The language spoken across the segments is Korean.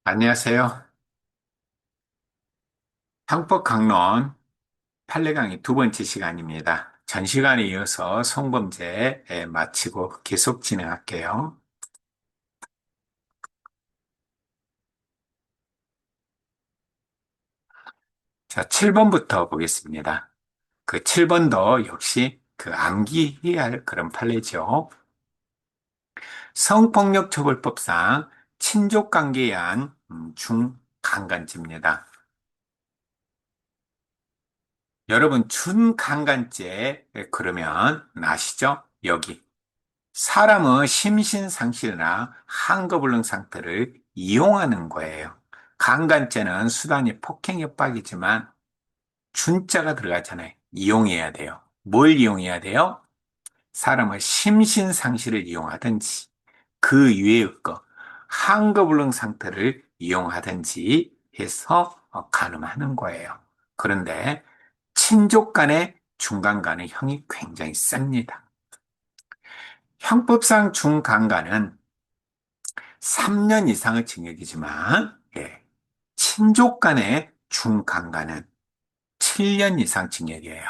안녕하세요. 형법 강론 판례 강의 두 번째 시간입니다. 전 시간에 이어서 성범죄 마치고 계속 진행할게요. 자, 7번부터 보겠습니다. 그 7번도 역시 그 암기해야 할 그런 판례죠. 성폭력처벌법상 친족관계에 의한 중강간죄입니다. 여러분, 준강간죄 그러면 아시죠? 여기. 사람의 심신상실이나 한거불능 상태를 이용하는 거예요. 강간죄는 수단이 폭행 협박이지만 준자가 들어가잖아요. 이용해야 돼요. 뭘 이용해야 돼요? 사람의 심신상실을 이용하든지 그 위의 거 한거불능 상태를 이용하든지 해서 가늠하는 거예요. 그런데 친족 간의 중간 간의 형이 굉장히 셉니다. 형법상 중강간은 3년 이상의 징역이지만, 친족 간의 중강간은 7년 이상 징역이에요.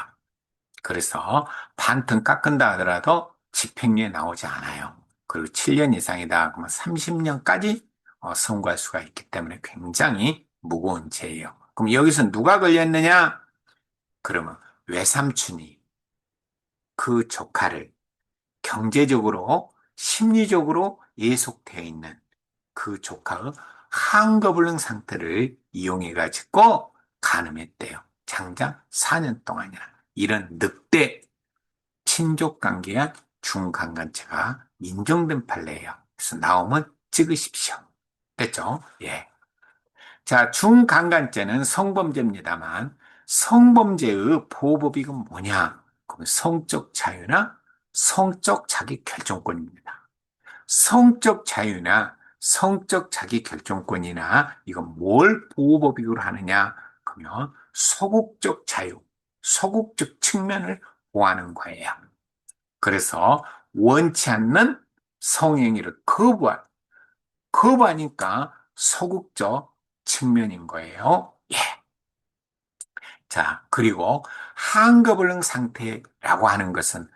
그래서 반등 깎은다 하더라도 집행유예 나오지 않아요. 그리고 7년 이상이다 그러면 30년까지 선고할 수가 있기 때문에 굉장히 무거운 죄예요. 그럼 여기서 누가 걸렸느냐? 그러면 외삼촌이 그 조카를 경제적으로, 심리적으로 예속되어 있는 그 조카의 한거불능 상태를 이용해가지고 간음했대요. 장장 4년 동안이나. 이런 늑대 친족관계와 중간간체가 인정된 판례예요. 그래서 나오면 찍으십시오. 됐죠? 예. 자, 중간간죄는 성범죄입니다만 성범죄의 보호법이 뭐냐? 그러면 성적 자유나 성적 자기 결정권입니다. 성적 자유나 성적 자기 결정권이나 이건 뭘 보호법익으로 하느냐? 그러면 소극적 자유, 소극적 측면을 보호하는 거예요. 그래서 원치 않는 성행위를 거부하니까 소극적 측면인 거예요. 예. 자, 그리고 한거불능 상태라고 하는 것은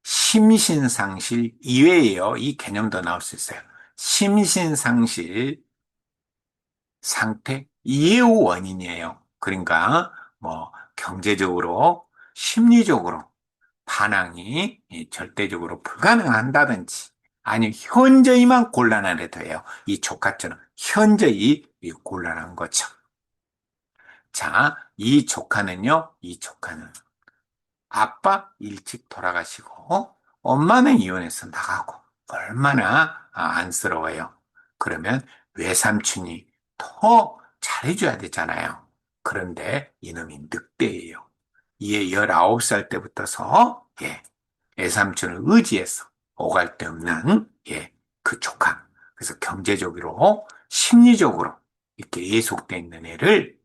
심신상실 이외에요. 이 개념도 나올 수 있어요. 심신상실 상태 이외의 원인이에요. 그러니까 뭐 경제적으로, 심리적으로 반항이 절대적으로 불가능한다든지 아니 현저히만 곤란하래도 해요. 이 조카처럼 현저히 곤란한 거죠. 자, 이 조카는 아빠 일찍 돌아가시고 엄마는 이혼해서 나가고 얼마나 안쓰러워요. 그러면 외삼촌이 더 잘해줘야 되잖아요. 그런데 이놈이 늑대예요. 이에 19살 때부터서 외삼촌을 의지해서 오갈 데 없는 그 조카. 그래서 경제적으로 심리적으로 이렇게 예속돼 있는 애를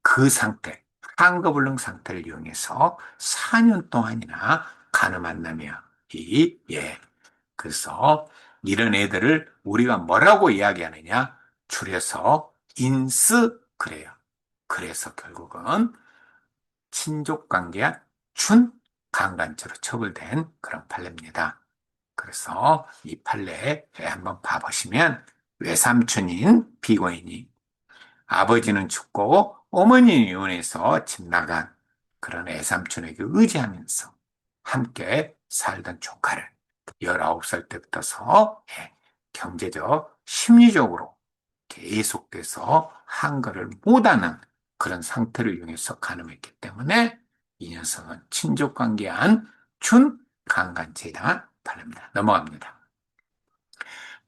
그 상태, 한거불능 상태를 이용해서 4년 동안이나 간음한 놈이야. 그래서 이런 애들을 우리가 뭐라고 이야기하느냐? 줄여서 인스 그래요. 그래서 결국은 친족관계와 준강간죄로 처벌된 그런 판례입니다. 그래서 이 판례에 한번 봐보시면 외삼촌인 피고인이 아버지는 죽고 어머니는 이혼해서 집 나간 그런 애삼촌에게 의지하면서 함께 살던 조카를 19살 때부터서 경제적, 심리적으로 계속돼서 한거를 못하는 그런 상태를 이용해서 간음했기 때문에 이 녀석은 친족관계한 준강간죄다 판례입니다. 넘어갑니다.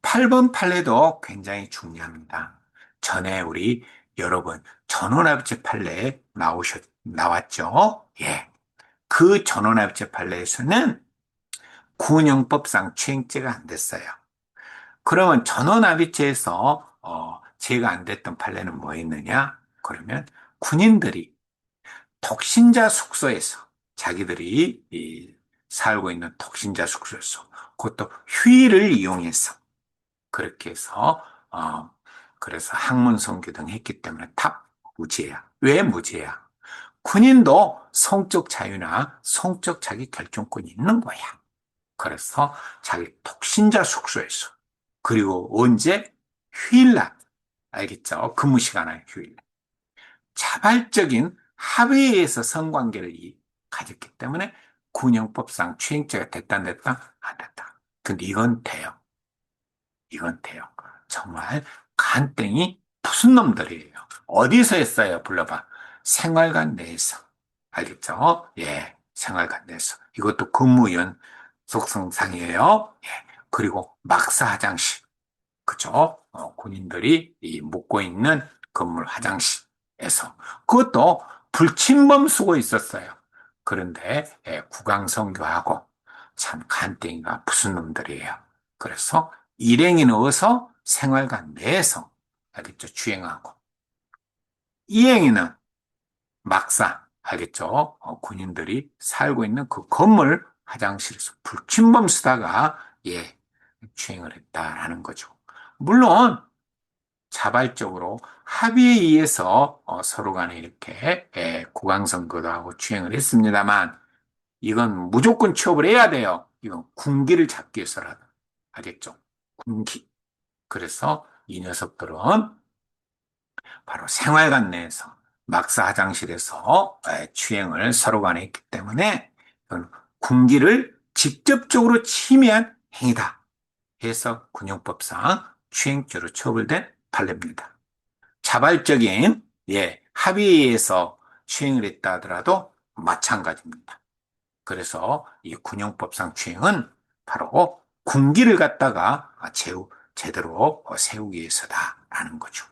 8번 판례도 굉장히 중요합니다. 전에 우리 여러분 전원합체 판례 나왔죠? 예. 그 전원합체 판례에서는 군형법상 추행죄가 안 됐어요. 그러면 전원합의체에서 죄가 안 됐던 판례는 뭐 있느냐? 그러면 군인들이 독신자 숙소에서 자기들이 살고 있는 독신자 숙소에서 그것도 휴일을 이용해서 그렇게 해서 그래서 학문 성교 등 했기 때문에 탑 무죄야. 왜 무죄야? 군인도 성적 자유나 성적 자기 결정권이 있는 거야. 그래서 자기 독신자 숙소에서 그리고 언제? 휴일날 알겠죠? 근무 시간에 휴일. 자발적인 합의에 의해서 성관계를 가졌기 때문에 군형법상 추행죄가 됐다 안 됐다? 안 됐다. 근데 이건 돼요. 이건 돼요. 정말 간땡이 무슨 놈들이에요. 어디서 했어요? 불러봐. 생활관 내에서. 알겠죠? 예, 생활관 내에서. 이것도 근무연 속성상이에요. 예, 그리고 막사 화장실. 그죠? 군인들이 묵고 있는 건물 화장실에서. 그것도 불침범 쓰고 있었어요. 그런데 국왕성교하고 참 간땡이가 무슨 놈들이에요. 그래서 일행이 넣어서 생활관 내에서 알겠죠? 주행하고 이행이는 막사 알겠죠? 군인들이 살고 있는 그 건물 화장실에서 불침범 쓰다가 예 주행을 했다라는 거죠. 물론 자발적으로 합의에 의해서 서로 간에 이렇게 구강선거도 하고 주행을 했습니다만 이건 무조건 취업을 해야 돼요. 이건 군기를 잡기 위해서라도. 알겠죠? 군기. 그래서 이 녀석들은 바로 생활관 내에서 막사 화장실에서 추행을 서로 간에 했기 때문에 이건 군기를 직접적으로 침해한 행위다. 해서 군용법상 추행죄로 처벌된 판례입니다. 자발적인 합의에 의해서 추행을 했다 하더라도 마찬가지입니다. 그래서 이 군용법상 추행은 바로 군기를 갖다가 제대로 세우기 위해서다라는 거죠.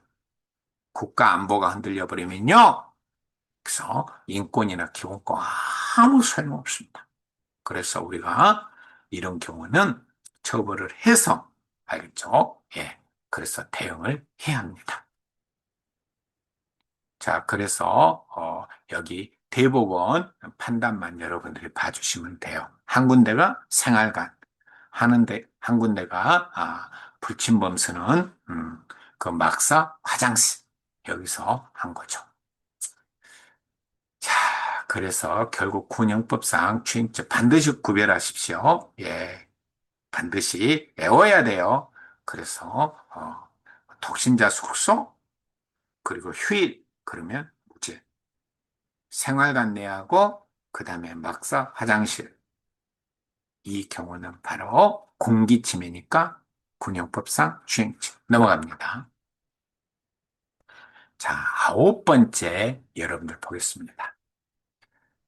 국가 안보가 흔들려 버리면요. 그래서 인권이나 기본권 아무 소용없습니다. 그래서 우리가 이런 경우는 처벌을 해서 알겠죠? 예. 그래서 대응을 해야 합니다. 자, 그래서 여기 대법원 판단만 여러분들이 봐주시면 돼요. 한 군데가 생활관, 한 군데가 불침범수는 그 막사 화장실 여기서 한 거죠. 자, 그래서 결국 군형법상 추행죄 반드시 구별하십시오. 예, 반드시 외워야 돼요. 그래서 독신자 숙소 그리고 휴일 그러면 무죄. 생활관 내하고 그다음에 막사 화장실 이 경우는 바로 공기침해니까 군형법상 추행죄 넘어갑니다. 자, 아홉 번째 여러분들 보겠습니다.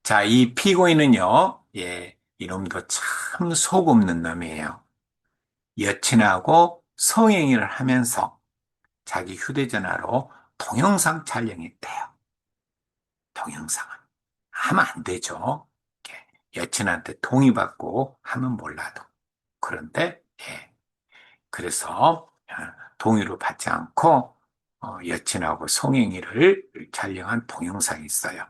자, 이 피고인은요, 예, 이놈도 참 속 없는 놈이에요. 여친하고 성행위를 하면서 자기 휴대전화로 동영상 촬영했대요. 동영상은. 하면 안 되죠. 이렇게 여친한테 동의받고 하면 몰라도. 그런데, 예. 그래서 동의를 받지 않고 여친하고 성행위를 촬영한 동영상이 있어요.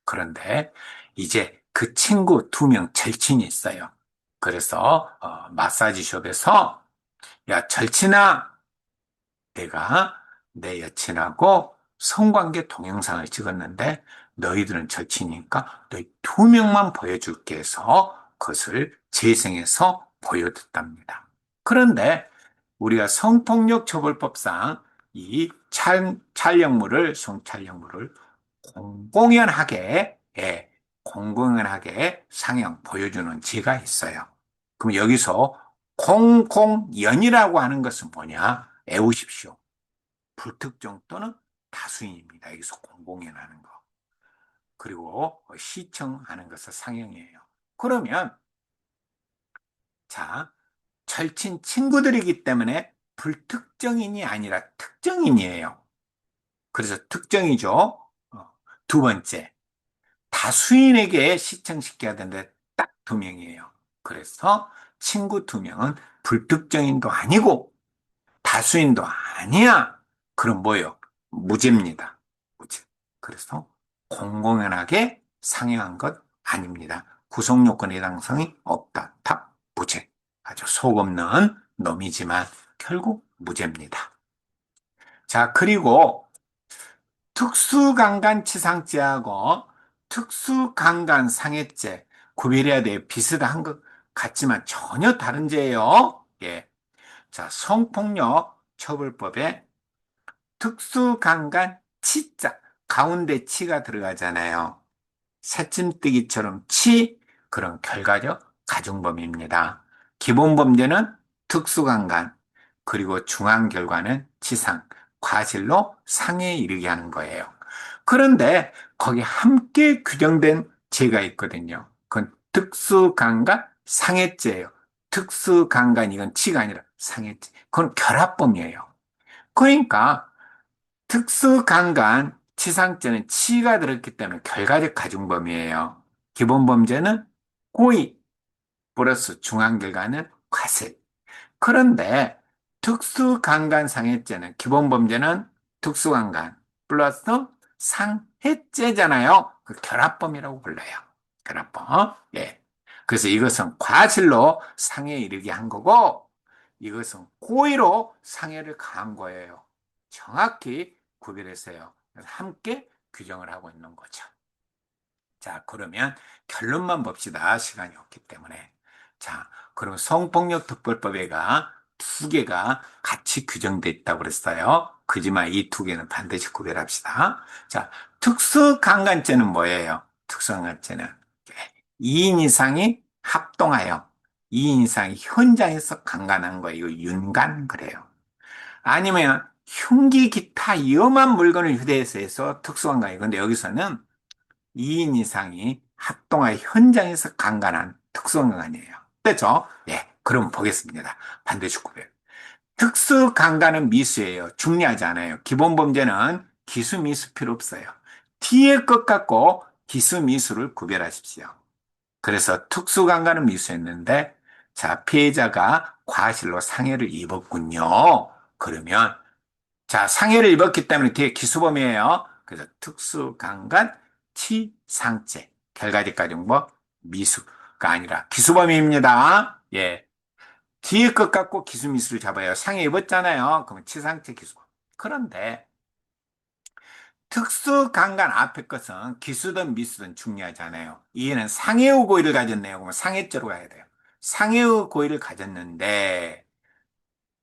그런데 이제 그 친구 두 명 절친이 있어요. 그래서 마사지숍에서 야 절친아 내가 내 여친하고 성관계 동영상을 찍었는데 너희들은 절친이니까 너희 두 명만 보여줄게 해서 그것을 재생해서 보여줬답니다. 그런데 우리가 성폭력 처벌법상 이 성촬영물을 공공연하게, 공공연하게 상영 보여주는 죄가 있어요. 그럼 여기서 공공연이라고 하는 것은 뭐냐? 애우십시오. 불특정 또는 다수인입니다. 여기서 공공연하는 거. 그리고 시청하는 것은 상영이에요. 그러면, 자, 절친 친구들이기 때문에 불특정인이 아니라 특정인이에요. 그래서 특정이죠. 두 번째, 다수인에게 시청시켜야 되는데 딱 두 명이에요. 그래서 친구 두 명은 불특정인도 아니고 다수인도 아니야. 그럼 뭐예요? 무죄입니다. 무죄. 그래서 공공연하게 상영한 것 아닙니다. 구속요건의 해당성이 없다. 답 무죄. 아주 속 없는 놈이지만 결국 무죄입니다. 자, 그리고 특수강간치상제하고 특수강간상해죄 구별해야 돼요. 비슷한 것 같지만 전혀 다른 죄예요. 예. 자, 성폭력 처벌법에 특수강간 치자 가운데 치가 들어가잖아요. 새침뜨기처럼 그런 결과적 가중범입니다. 기본 범죄는 특수강간, 그리고 중한 결과는 치상, 과실로 상해에 이르게 하는 거예요. 그런데 거기 함께 규정된 죄가 있거든요. 그건 특수강간 상해죄예요. 특수강간 이건 치가 아니라 상해죄. 그건 결합범이에요. 그러니까 특수강간 치상죄는 치가 들었기 때문에 결과적 가중범위예요. 기본범죄는 고의 플러스 중한결과는 과실. 그런데 특수강간상해죄는 기본범죄는 특수강간 플러스 상해죄잖아요. 그 결합범이라고 불러요. 결합범. 예. 그래서 이것은 과실로 상해에 이르게 한 거고 이것은 고의로 상해를 가한 거예요. 정확히 구별했어요. 그래서 함께 규정을 하고 있는 거죠. 자, 그러면 결론만 봅시다. 시간이 없기 때문에. 자, 그럼 성폭력특별법에가 두 개가 같이 규정돼 있다고 그랬어요. 그지만 이 두 개는 반드시 구별합시다. 자, 특수강간죄는 뭐예요? 특수강간죄는 2인 이상이 합동하여 2인 이상이 현장에서 강간한 거예요. 이거 윤간 그래요. 아니면 흉기 기타 위험한 물건을 휴대해서 해서 특수강간이에요. 근데 여기서는 2인 이상이 합동하여 현장에서 강간한 특수강간이에요. 됐죠? 예. 그럼 보겠습니다. 반드시 구별. 특수강간은 미수예요. 중요하지 않아요. 기본 범죄는 기수 미수 필요 없어요. 뒤에 것 갖고 기수 미수를 구별하십시오. 그래서 특수강간은 미수했는데, 자, 피해자가 과실로 상해를 입었군요. 그러면 자, 상해를 입었기 때문에 뒤에 기수범이에요. 그래서 특수강간 치상죄. 결과적 가중법 미수가 아니라 기수범입니다. 예. 뒤에 것 갖고 기수미수를 잡아요. 상해 입었잖아요. 그러면 치상죄 기수범. 그런데 특수강간 앞에 것은 기수든 미수든 중요하잖아요. 이해는 상해의 고의를 가졌네요. 그러면 상해죄로 가야 돼요. 상해의 고의를 가졌는데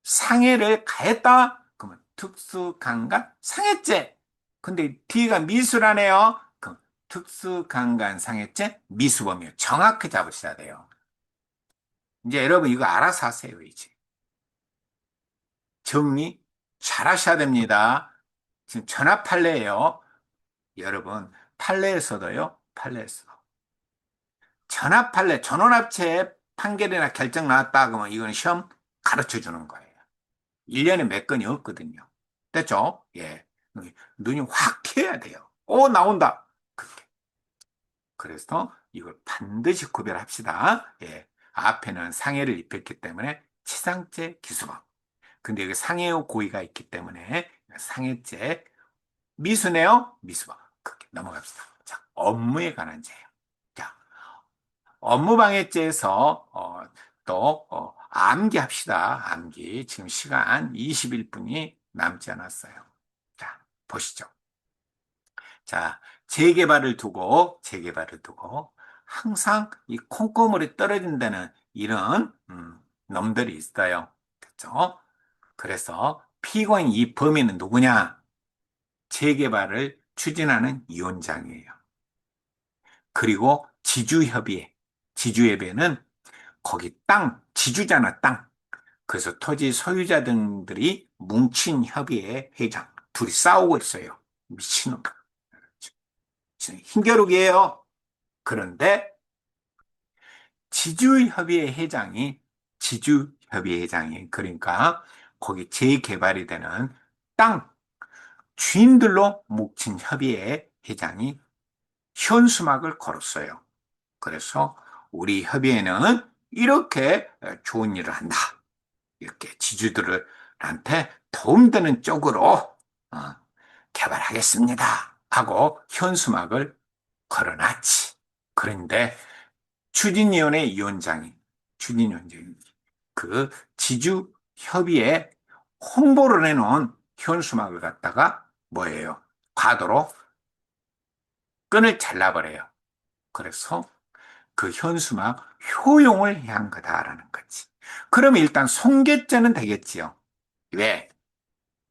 상해를 가했다? 그러면 특수강간 상해죄. 근데 뒤가 미수라네요. 그럼 특수강간 상해죄 미수범이에요. 정확히 잡으셔야 돼요. 이제 여러분 이거 알아서 하세요, 이제. 정리 잘 하셔야 됩니다. 지금 전압 판례예요. 여러분, 판례에서도요, 판례에서. 전압 판례, 전원합체 판결이나 결정 나왔다 그러면 이건 시험 가르쳐 주는 거예요. 1년에 몇 건이 없거든요. 됐죠? 예. 눈이 확 트여야 돼요. 오, 나온다. 그렇게. 그래서 이걸 반드시 구별합시다. 예. 앞에는 상해를 입혔기 때문에 치상죄 기수범. 근데 여기 상해의 고의가 있기 때문에 상해죄 미수네요. 미수범. 그렇게 넘어갑시다. 자, 업무에 관한 죄예요. 자, 업무방해죄에서 암기합시다. 암기. 지금 시간 21분이 남지 않았어요. 자, 보시죠. 자, 재개발을 두고 항상 이 콩고물이 떨어진다는 이런 놈들이 있어요. 그렇죠? 그래서 피고인 이 범인은 누구냐? 재개발을 추진하는 위원장이에요. 그리고 지주협의회는 거기 지주잖아, 땅. 그래서 토지 소유자 등들이 뭉친 협의회 회장. 둘이 싸우고 있어요. 미친놈. 힘겨루기예요. 그런데 지주협의회 회장이 그러니까 거기 재개발이 되는 땅 주인들로 뭉친 협의회 회장이 현수막을 걸었어요. 그래서 우리 협의회는 이렇게 좋은 일을 한다. 이렇게 지주들한테 도움되는 쪽으로 개발하겠습니다. 하고 현수막을 걸어놨지. 그런데 추진위원회 위원장이 그 지주협의회 홍보를 해놓은 현수막을 갖다가 뭐예요? 과도로 끈을 잘라버려요. 그래서 그 현수막 효용을 해야 한 거다라는 거지. 그럼 일단 손괴죄는 되겠지요. 왜?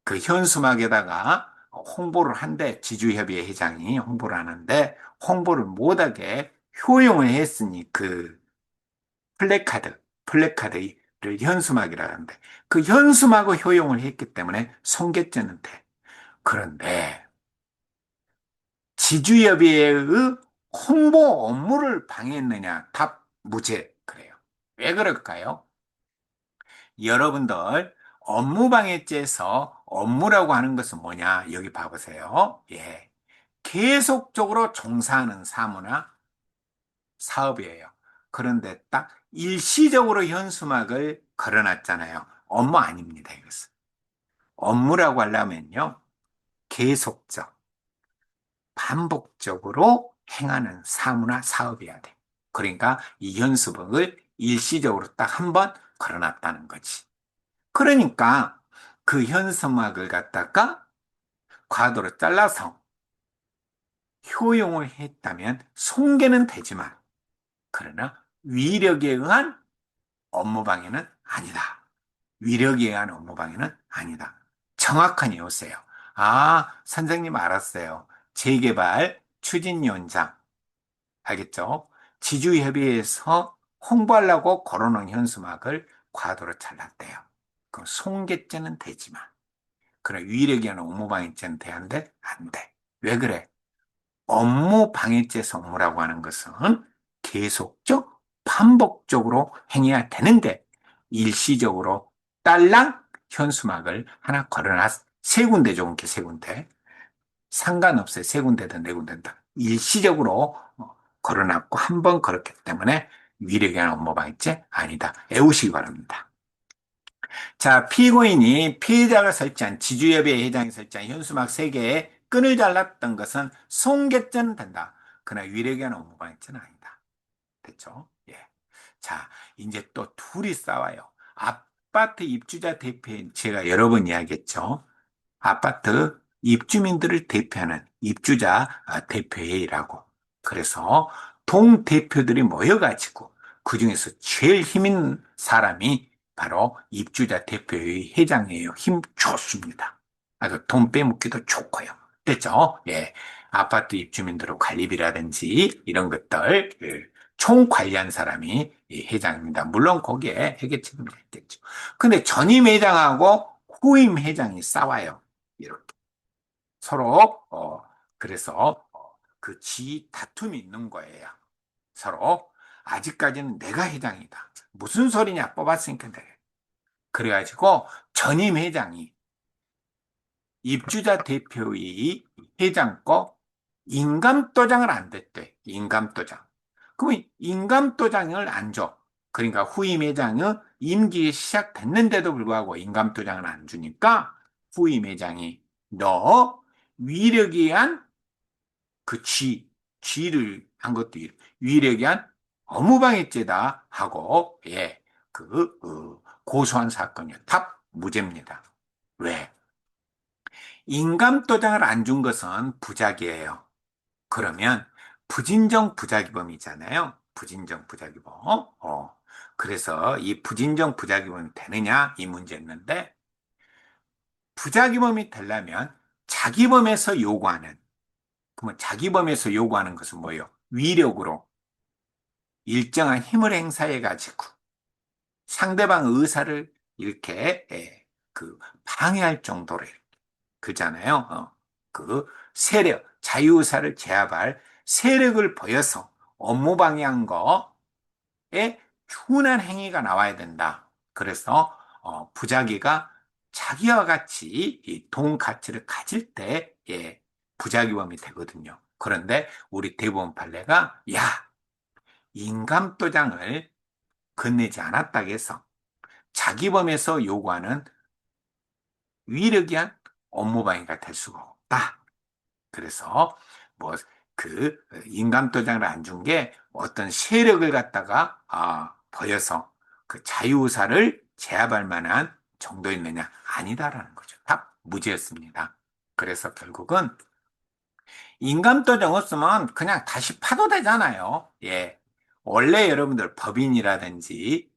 그 현수막에다가 홍보를 한대, 지주협의회 회장이 홍보를 하는데, 홍보를 못하게 효용을 했으니 그 플래카드를 현수막이라 하는데, 그 현수막을 효용을 했기 때문에 손괴죄는 돼. 그런데 지주협의회의 홍보 업무를 방해했느냐? 답 무죄. 그래요. 왜 그럴까요? 여러분들 업무방해죄에서 업무라고 하는 것은 뭐냐? 여기 봐보세요. 예. 계속적으로 종사하는 사무나 사업이에요. 그런데 딱 일시적으로 현수막을 걸어놨잖아요. 업무 아닙니다, 이것은. 업무라고 하려면요. 계속적, 반복적으로 행하는 사무나 사업이어야 돼. 그러니까 이 현수막을 일시적으로 딱 한 번 걸어놨다는 거지. 그러니까 그 현수막을 갖다가 과도로 잘라서 효용을 했다면 손괴는 되지만, 그러나 위력에 의한 업무방해는 아니다. 위력에 의한 업무방해는 아니다. 정확한 요소예요. 아, 선생님 알았어요. 재개발 추진위원장. 알겠죠? 지주협의회에서 홍보하려고 걸어놓은 현수막을 과도로 잘랐대요. 그럼 손괴죄는 되지만, 그래, 위력에 의한 업무방해죄는 돼야하는데 안 돼. 왜 그래? 업무방해죄 성무라고 하는 것은 계속적, 반복적으로 행해야 되는데 일시적으로 딸랑 현수막을 하나 걸어놨, 세 군데 좋은 게 세 군데. 상관없어요. 세 군데든 네 군데든 다. 일시적으로 걸어놨고 한 번 걸었기 때문에 위력에 의한 업무방해죄 아니다. 애우시기 바랍니다. 자, 피고인이 피해자가 설치한 지주협의회 회장이 설치한 현수막 3개에 끈을 잘랐던 것은 손괴죄는 된다. 그러나 위력에 의한 업무방해죄는 아니다. 됐죠? 예. 자, 이제 또 둘이 싸워요. 아파트 입주자 대표인 제가 여러 번 이야기했죠. 아파트 입주민들을 대표하는 입주자 대표회의라고. 그래서 동대표들이 모여가지고 그중에서 제일 힘 있는 사람이 바로 입주자 대표회의 회장이에요. 힘 좋습니다. 아주 돈 빼먹기도 좋고요. 됐죠? 예. 아파트 입주민들의 관리비라든지 이런 것들 총 관리한 사람이 이 회장입니다. 물론 거기에 회계 책임이 있겠죠. 근데 전임 회장하고 후임 회장이 싸워요. 이렇게 서로 그래서 그 지 다툼이 있는 거예요. 서로 아직까지는 내가 회장이다. 무슨 소리냐 뽑았으니까 내가. 그래가지고 전임 회장이 입주자 대표의 회장 거 인감도장을 안 댔대. 인감도장. 그러면 인감도장을 안 줘. 그러니까 후임 회장은 임기 시작됐는데도 불구하고 인감도장을 안 주니까 후임 회장이 너 위력에 의한 그 쥐를 한 것도 위력에 의한 업무방해죄다 하고 예, 고소한 사건이요. 답 무죄입니다. 왜? 인감도장을 안 준 것은 부작이에요. 그러면 부진정 부작위범이잖아요. 부진정 부작위범. 그래서 이 부진정 부작위범이 되느냐 이 문제였는데 부작위범이 되려면 자기범에서 요구하는 그러면 자기범에서 요구하는 것은 뭐예요? 위력으로 일정한 힘을 행사해 가지고 상대방 의사를 이렇게 방해할 정도로 그잖아요. 그 세력, 자유의사를 제압할 세력을 보여서 업무 방해한 거에 준한 행위가 나와야 된다. 그래서 부작위가 자기와 같이 이 돈 가치를 가질 때 부작위범이 되거든요. 그런데 우리 대법원 판례가 야 인감도장을 건네지 않았다고 해서 자기범에서 요구하는 위력이한 업무방해가 될 수가 없다. 그래서 뭐 그 인감도장을 안 준 게 어떤 세력을 갖다가 보여서 그 자유의사를 제압할 만한 정도였느냐? 아니다라는 거죠. 답 무죄였습니다. 그래서 결국은 인감도장 없으면 그냥 다시 파도 되잖아요. 예. 원래 여러분들 법인이라든지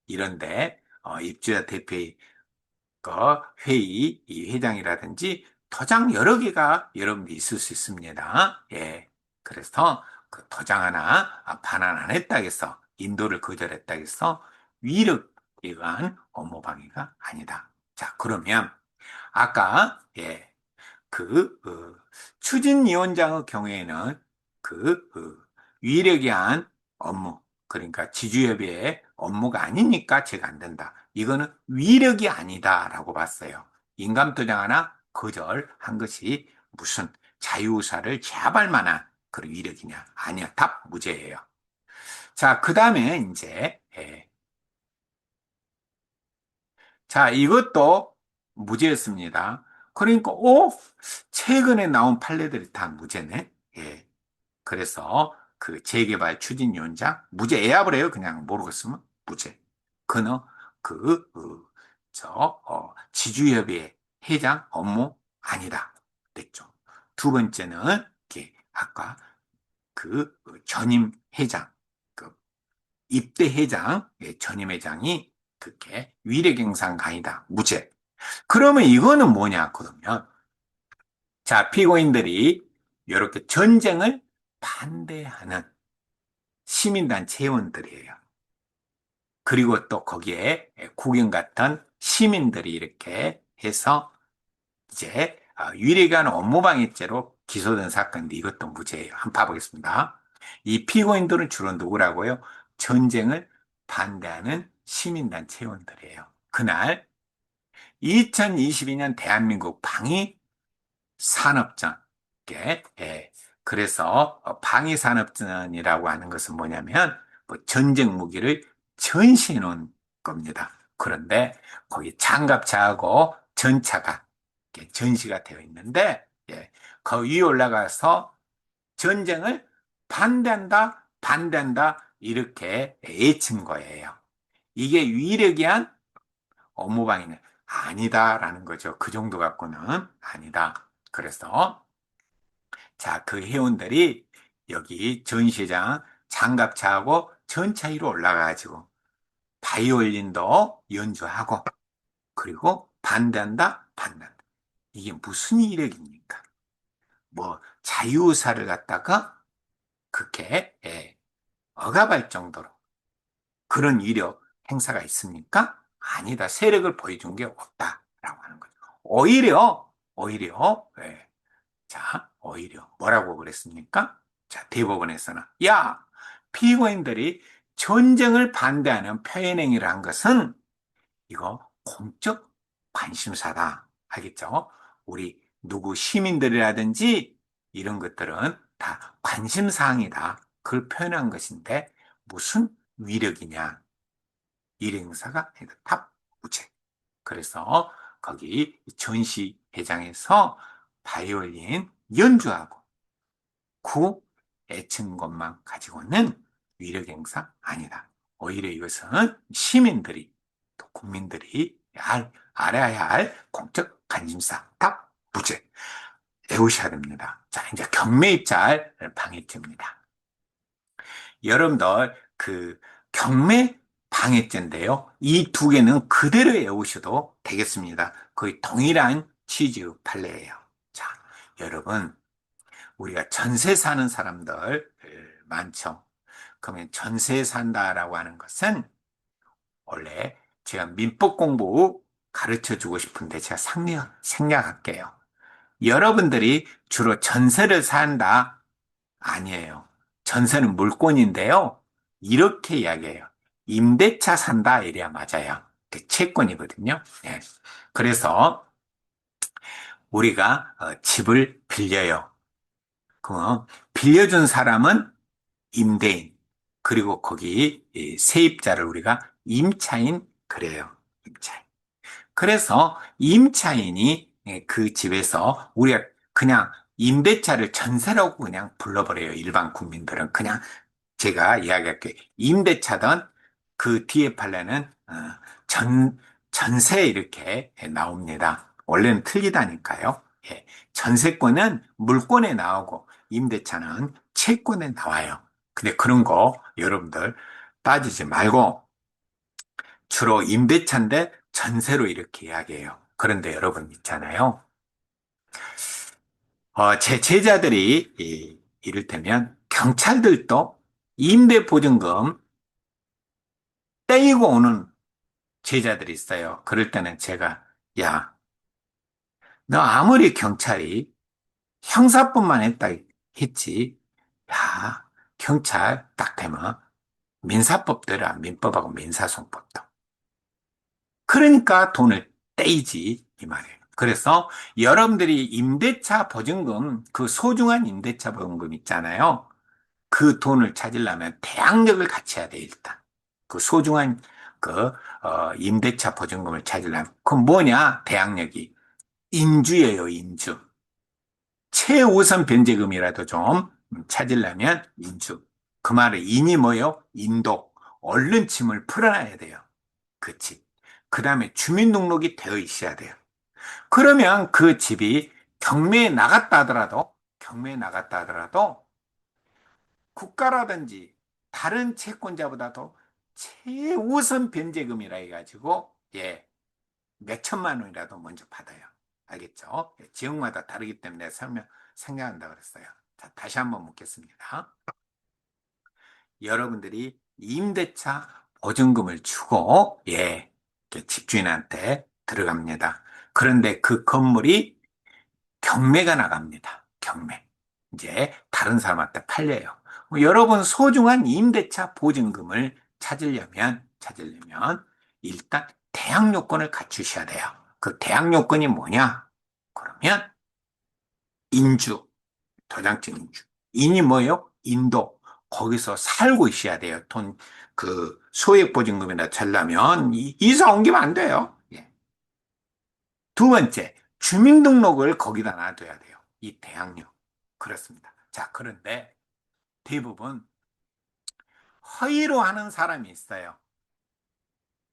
이런데 입주자 대표의 회의 이 회장이라든지 도장 여러 개가 여러분들 있을 수 있습니다. 예. 그래서 그 도장 하나 반환 안 했다 해서 인도를 거절했다 해서 위력 위반 업무방해가 아니다. 자, 그러면 아까 추진위원장의 경우에는 위력이 한 업무, 그러니까 지주협의회 업무가 아니니까 제가 안 된다. 이거는 위력이 아니다라고 봤어요. 인감도장 하나 거절한 것이 무슨 자유의사를 제압할 만한 그런 위력이냐? 아니야. 답 무죄예요. 자, 그 다음에 이제, 자, 이것도 무죄였습니다. 그러니까, 최근에 나온 판례들이 다 무죄네. 예. 그래서 그 재개발 추진위원장 무죄 애압을 해요. 그냥 모르겠으면 무죄. 그는 지주협의회 회장 업무 아니다. 됐죠. 두 번째는 아까 전임 회장, 그 입대 회장, 전임 회장이 그렇게 위력행상 강이다. 무죄. 그러면 이거는 뭐냐? 그러면 자, 피고인들이 이렇게 전쟁을 반대하는 시민단 체원들이에요. 그리고 또 거기에 구경 같은 시민들이 이렇게 해서 이제 위례관 업무방해죄로 기소된 사건인데 이것도 무죄예요. 한번 봐보겠습니다. 이 피고인들은 주로 누구라고요? 전쟁을 반대하는 시민단 체원들이에요. 그날 2022년 대한민국 방위 산업전. 그래서 방위산업전이라고 하는 것은 뭐냐면 뭐 전쟁 무기를 전시해 놓은 겁니다. 그런데 거기 장갑차하고 전차가 이렇게 전시가 되어 있는데 그 위에 올라가서 전쟁을 반대한다 이렇게 외친 거예요. 이게 위력이한 업무방해는 아니다라는 거죠. 그 정도 갖고는 아니다. 그래서 자, 그 회원들이 여기 전시장 장갑차하고 전차 위로 올라가가지고 바이올린도 연주하고 그리고 반대한다. 이게 무슨 이력입니까? 뭐 자유의사를 갖다가 그렇게 억압할 정도로 그런 이력 행사가 있습니까? 아니다. 세력을 보여준 게 없다라고 하는 거죠. 오히려 자, 오히려 뭐라고 그랬습니까? 자, 대법원에서는 야, 피고인들이 전쟁을 반대하는 표현행위를 한 것은 이거 공적 관심사다. 알겠죠? 우리 누구 시민들이라든지 이런 것들은 다 관심사항이다. 그걸 표현한 것인데 무슨 위력이냐? 일행사가 탑 무죄. 그래서 거기 전시회장에서 바이올린 연주하고 구 애친 것만 가지고는 위력 행사 아니다. 오히려 이것은 시민들이 또 국민들이 알아야 할 공적 관심사 답 무죄 외우셔야 됩니다. 자, 이제 경매입찰 방해죄입니다. 여러분들 경매 방해죄인데요. 이 두 개는 그대로 외우셔도 되겠습니다. 거의 동일한 취지의 판례예요. 자, 여러분 우리가 전세 사는 사람들 많죠. 그러면 전세 산다라고 하는 것은 원래 제가 민법 공부 가르쳐 주고 싶은데 제가 생략할게요. 여러분들이 주로 전세를 산다? 아니에요. 전세는 물건인데요. 이렇게 이야기해요. 임대차 산다 이래야 맞아요. 채권이거든요. 예. 그래서 우리가 집을 빌려요. 그럼 빌려준 사람은 임대인, 그리고 거기 세입자를 우리가 임차인 그래요. 임차인. 그래서 임차인이 그 집에서 우리가 그냥 임대차를 전세라고 그냥 불러버려요. 일반 국민들은 그냥 제가 이야기할게요. 임대차든 그 뒤에 판례는 전세 이렇게 나옵니다. 원래는 틀리다니까요. 예. 전세권은 물권에 나오고 임대차는 채권에 나와요. 근데 그런 거 여러분들 따지지 말고 주로 임대차인데 전세로 이렇게 이야기해요. 그런데 여러분 있잖아요. 제 제자들이 이를테면 경찰들도 임대보증금 떼이고 오는 제자들이 있어요. 그럴 때는 제가 야, 너 아무리 경찰이 형사법만 했다 했지. 야, 경찰 딱 되면 민사법대로 민법하고 민사소송법도. 그러니까 돈을 떼이지 이 말이에요. 그래서 여러분들이 임대차 보증금, 그 소중한 임대차 보증금 있잖아요. 그 돈을 찾으려면 대항력을 갖춰야 돼, 일단. 그 소중한 그 임대차 보증금을 찾으려면 그건 뭐냐? 대항력이 인주예요, 인주. 최우선 변제금이라도 좀 찾으려면 인주. 그 말은 인이 뭐요? 인도. 얼른 짐을 풀어놔야 돼요. 그 집. 그 다음에 주민등록이 되어 있어야 돼요. 그러면 그 집이 경매에 나갔다 하더라도 국가라든지 다른 채권자보다도 최우선 변제금이라 해가지고, 예, 몇 천만 원이라도 먼저 받아요. 알겠죠? 예, 지역마다 다르기 때문에 생각한다 그랬어요. 자, 다시 한번 묻겠습니다. 여러분들이 임대차 보증금을 주고, 예, 이렇게 집주인한테 들어갑니다. 그런데 그 건물이 경매가 나갑니다. 경매. 이제 다른 사람한테 팔려요. 여러분 소중한 임대차 보증금을 찾으려면 일단 대항 요건을 갖추셔야 돼요. 그 대항 요건이 뭐냐? 그러면 인주, 도장증 인주. 인이 뭐예요? 인도. 거기서 살고 있어야 돼요. 소액 보증금이나 찾려면 이사 옮기면 안 돼요. 예. 두 번째, 주민등록을 거기다 놔둬야 돼요. 이 대학로. 그렇습니다. 자, 그런데 대부분 허위로 하는 사람이 있어요.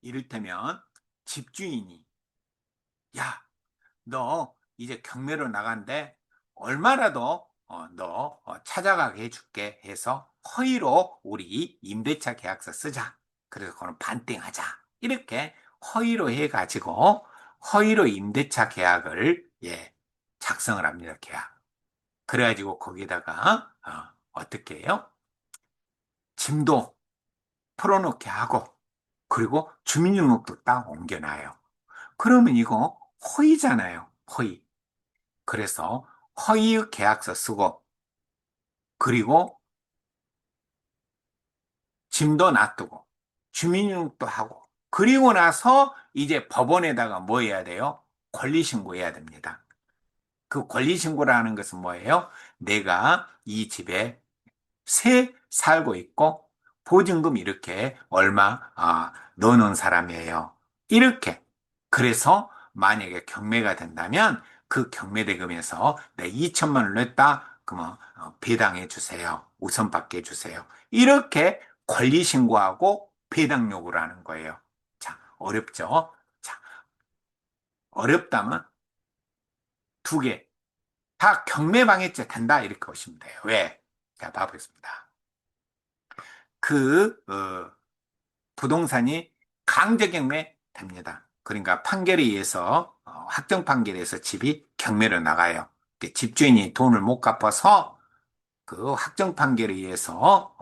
이를테면 집주인이, 야, 너 이제 경매로 나간대. 얼마라도 너 찾아가게 해줄게 해서 허위로 우리 임대차 계약서 쓰자. 그래서 그거는 반띵하자. 이렇게 허위로 해가지고 허위로 임대차 계약을 작성을 합니다. 계약. 그래가지고 거기다가 어떻게 해요? 짐도 풀어놓게 하고 그리고 주민등록도 딱 옮겨놔요. 그러면 이거 허위잖아요. 허위. 그래서 허위 계약서 쓰고 그리고 짐도 놔두고 주민등록도 하고 그리고 나서 이제 법원에다가 뭐 해야 돼요? 권리신고해야 됩니다. 그 권리신고라는 것은 뭐예요? 내가 이 집에 새 살고 있고 보증금 이렇게 얼마 넣어놓은 사람이에요. 이렇게. 그래서 만약에 경매가 된다면 그 경매대금에서 내 2천만 원 냈다. 그러면 배당해 주세요. 우선 받게 해주세요. 이렇게 권리신고하고 배당 요구를 하는 거예요. 자, 어렵죠? 자, 어렵다면 두 개. 다 경매방해죄 된다. 이렇게 보시면 돼요. 왜? 자, 봐보겠습니다. 그, 부동산이 강제 경매 됩니다. 그러니까 판결에 의해서 확정 판결에 의해서 집이 경매로 나가요. 집주인이 돈을 못 갚아서 그 확정 판결에 의해서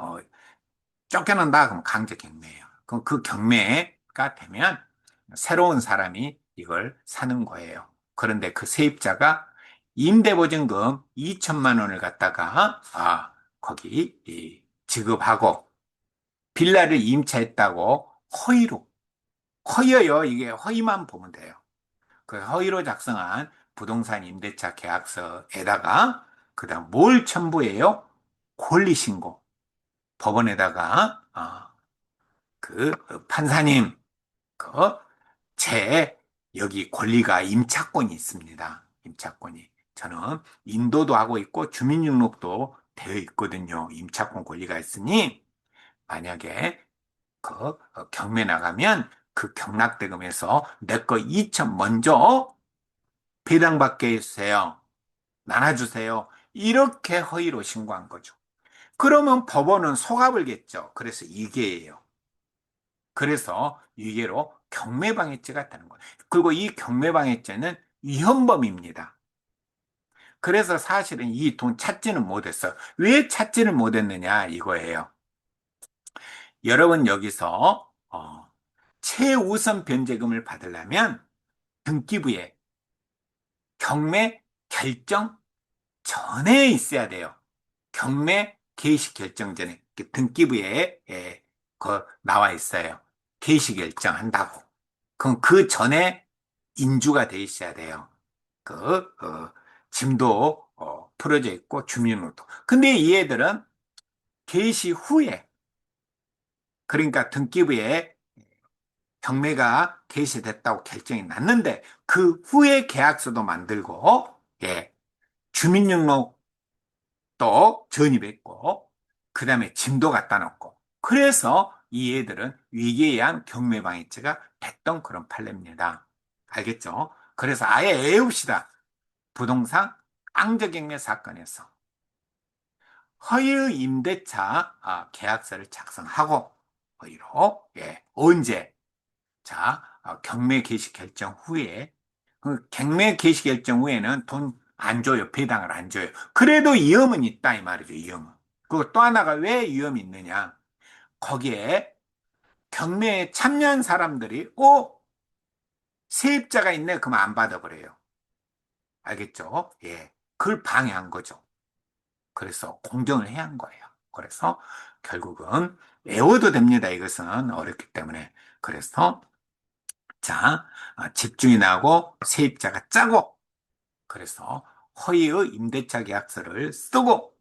쫓겨난다 그럼 강제 경매예요. 그럼 그 경매가 되면 새로운 사람이 이걸 사는 거예요. 그런데 그 세입자가 임대보증금 2천만 원을 갖다가 거기 지급하고 빌라를 임차했다고 허위로 허위예요. 이게 허위만 보면 돼요. 그 허위로 작성한 부동산 임대차 계약서에다가 그다음 뭘 첨부해요? 권리신고. 법원에다가 그 판사님 그 제 여기 권리가 임차권이 있습니다. 임차권이. 저는 인도도 하고 있고 주민등록도 되어 있거든요. 임차권 권리가 있으니 만약에 경매 나가면 그 경락대금에서 내 거 2천 먼저 배당받게 해주세요. 나눠주세요. 이렇게 허위로 신고한 거죠. 그러면 법원은 속아버리겠죠. 그래서 이게예요. 그래서 위계로 경매방해죄가 되는 거예요. 그리고 이 경매방해죄는 위헌범입니다. 그래서 사실은 이 돈 찾지는 못했어요. 왜 찾지는 못했느냐 이거예요. 여러분 여기서 최우선 변제금을 받으려면 등기부에 경매 결정 전에 있어야 돼요. 경매 개시 결정 전에 등기부에 나와 있어요. 개시 결정한다고. 그럼 그 전에 인주가 돼 있어야 돼요. 그 짐도 풀어져 있고 주민등록도. 근데 이 애들은 개시 후에 그러니까 등기부에 경매가 개시됐다고 결정이 났는데 그 후에 계약서도 만들고 예, 주민등록도 전입했고 그다음에 짐도 갖다 놓고 그래서 이 애들은 위기에 의한 경매방해죄가 됐던 그런 판례입니다. 알겠죠? 그래서 아예 애웁시다. 부동산 깡저경매 사건에서 허위 임대차 계약서를 작성하고 허위로 언제 경매 개시 결정 후에 그 경매 개시 결정 후에는 돈 안 줘요. 배당을 안 줘요. 그래도 위험은 있다 이 말이죠. 위험은. 그리고 또 하나가 왜 위험이 있느냐? 거기에 경매에 참여한 사람들이 세입자가 있네 그러면 안 받아버려요. 알겠죠? 예. 그걸 방해한 거죠. 그래서 공정을 해야 한 거예요. 그래서 결국은 외워도 됩니다. 이것은 어렵기 때문에. 그래서 집주인이 나고 세입자가 짜고 그래서 허위의 임대차 계약서를 쓰고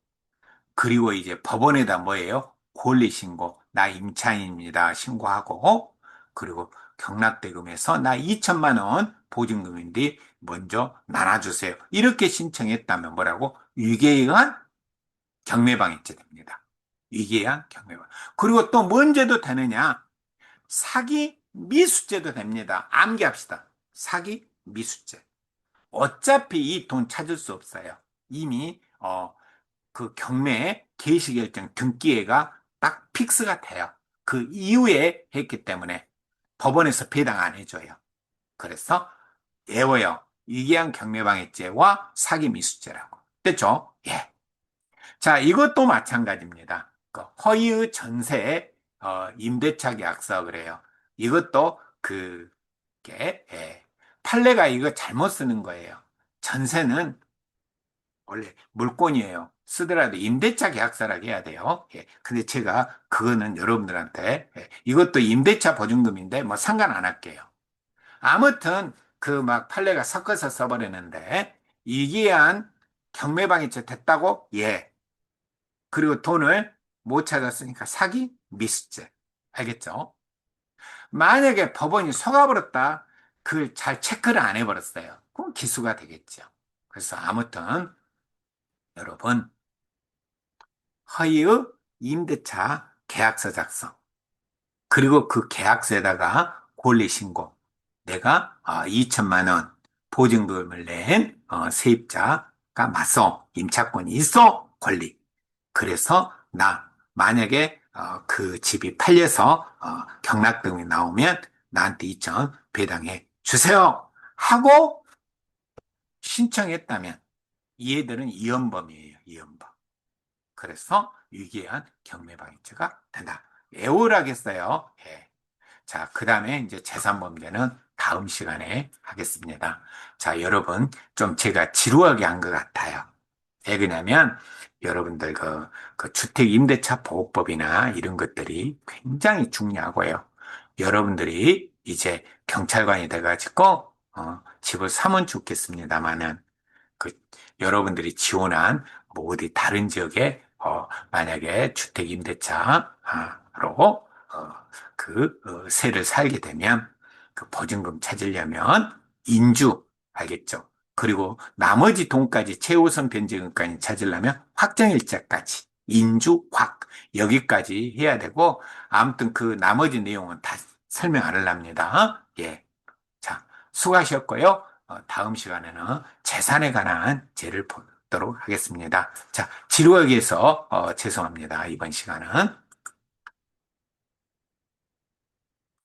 그리고 이제 법원에다 뭐예요? 권리신고 나 임차인입니다 신고하고 그리고 경락대금에서 나 2천만 원 보증금인데 먼저 나눠주세요. 이렇게 신청했다면 뭐라고? 위계에 의한 경매방해죄 됩니다. 위계에 의한 경매방. 그리고 또 뭔 죄도 되느냐? 사기 미수죄도 됩니다. 암기합시다. 사기 미수죄. 어차피 이 돈 찾을 수 없어요. 이미 그 경매 개시결정 등기회가 딱 픽스가 돼요. 그 이후에 했기 때문에 법원에서 배당 안 해줘요. 그래서 외워요. 위계한 경매방해죄와 사기 미수죄라고. 됐죠? 예. 자, 이것도 마찬가지입니다. 그 허위의 전세 임대차 계약서 그래요. 이것도 판례가 이거 잘못 쓰는 거예요. 전세는 원래 물권이에요. 쓰더라도 임대차 계약서라고 해야 돼요. 예. 근데 제가 그거는 여러분들한테 이것도 임대차 보증금인데 뭐 상관 안 할게요. 아무튼 그 막 판례가 섞어서 써버리는데 이기한 경매방해죄 됐다고? 예. 그리고 돈을 못 찾았으니까 사기 미수죄. 알겠죠? 만약에 법원이 속아버렸다. 그걸 잘 체크를 안 해버렸어요. 그럼 기수가 되겠죠. 그래서 아무튼 여러분 허위의 임대차 계약서 작성 그리고 그 계약서에다가 권리신고 내가 2천만 원 보증금을 낸 세입자가 맞서 임차권이 있어 권리 그래서 나 만약에 그 집이 팔려서 경락등이 나오면 나한테 2천 배당해 주세요 하고 신청했다면 얘들은 이연범이에요. 이연범. 그래서 위기한 경매방해죄가 된다. 애월하겠어요. 예. 자, 그 다음에 이제 재산범죄는 다음 시간에 하겠습니다. 자, 여러분, 좀 제가 지루하게 한 것 같아요. 왜 그러냐면, 여러분들 그 주택임대차 보호법이나 이런 것들이 굉장히 중요하고요. 여러분들이 이제 경찰관이 돼가지고, 집을 사면 좋겠습니다만은, 그 여러분들이 지원한 뭐 어디 다른 지역에 만약에 주택 임대차로 세를 살게 되면 그 보증금 찾으려면 인주 알겠죠? 그리고 나머지 돈까지 최우선 변제금까지 찾으려면 확정일자까지 인주 확 여기까지 해야 되고 아무튼 그 나머지 내용은 다 설명 안 하랍니다. 예. 자, 수고하셨고요. 다음 시간에는 재산에 관한 죄를 보도록 하겠습니다. 자, 지루하게 해서 죄송합니다. 이번 시간은.